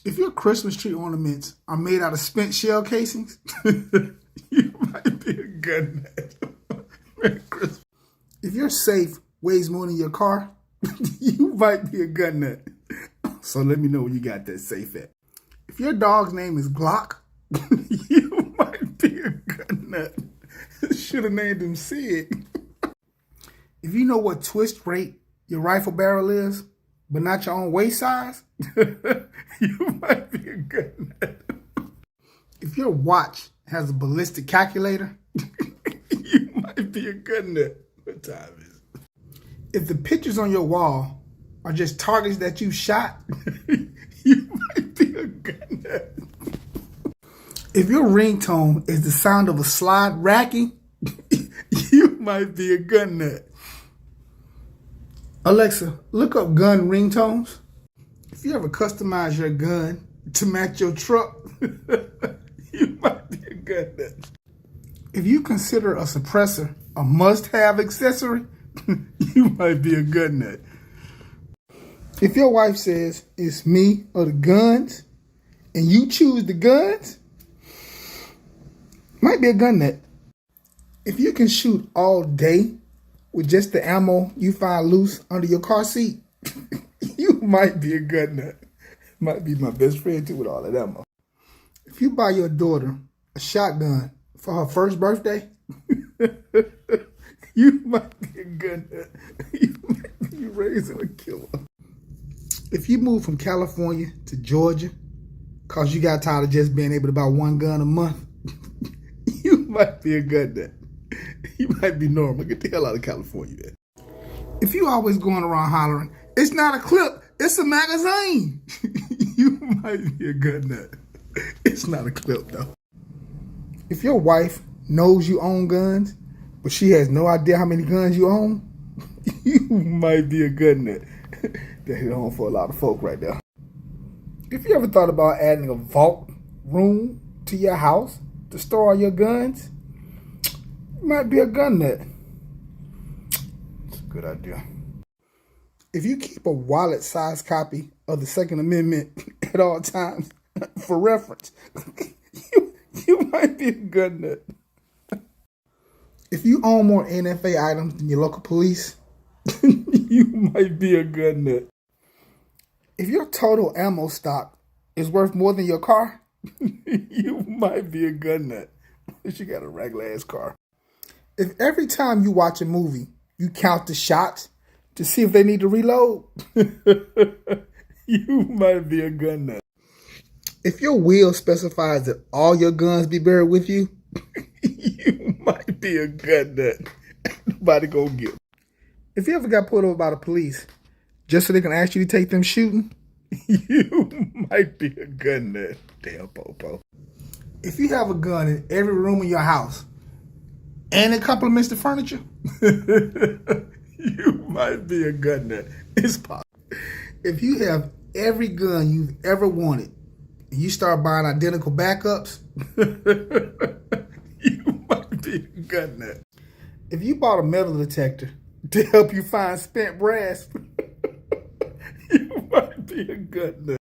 If your Christmas tree ornaments are made out of spent shell casings, you might be a gun nut. Merry Christmas. If your safe weighs more than your car, you might be a gun nut. So let me know where you got that safe at. If your dog's name is Glock, you might be a gun nut. Should have named him Sid. If you know what twist rate your rifle barrel is, but not your own waist size, you might be a gun nut. If your watch has a ballistic calculator, you might be a gun nut. What time is it? If the pictures on your wall are just targets that you shot, you might be a gun nut. If your ringtone is the sound of a slide racking, you might be a gun nut. Alexa, look up gun ringtones. If you ever customize your gun to match your truck, you might be a gun nut. If you consider a suppressor a must-have accessory, you might be a gun nut. If your wife says it's me or the guns, and you choose the guns, might be a gun nut. If you can shoot all day with just the ammo you find loose under your car seat, you might be a gun nut. Might be my best friend too with all that ammo. If you buy your daughter a shotgun for her first birthday, you might be a gun nut. You might be raising a killer. If you move from California to Georgia because you got tired of just being able to buy one gun a month, you might be a gun nut. You might be normal. Get the hell out of California, man. If you always going around hollering, it's not a clip, it's a magazine, you might be a gun nut. It's not a clip, though. If your wife knows you own guns, but she has no idea how many guns you own, you might be a gun nut. That hit home for a lot of folk right there. If you ever thought about adding a vault room to your house to store all your guns, you might be a gun nut. It's a good idea. If you keep a wallet-sized copy of the Second Amendment at all times for reference, you might be a gun nut. If you own more NFA items than your local police, you might be a gun nut. If your total ammo stock is worth more than your car, you might be a gun nut. You got a regular ass car. If every time you watch a movie, you count the shots to see if they need to reload, you might be a gun nut. If your will specifies that all your guns be buried with you, you might be a gun nut. Nobody go get them. If you ever got pulled over by the police just so they can ask you to take them shooting, you might be a gun nut. Damn popo. If you have a gun in every room in your house and it complements the furniture, you might be a gun nut. It's possible. If you have every gun you've ever wanted and you start buying identical backups, you might be a gun nut. If you bought a metal detector to help you find spent brass, you might be a gun nut.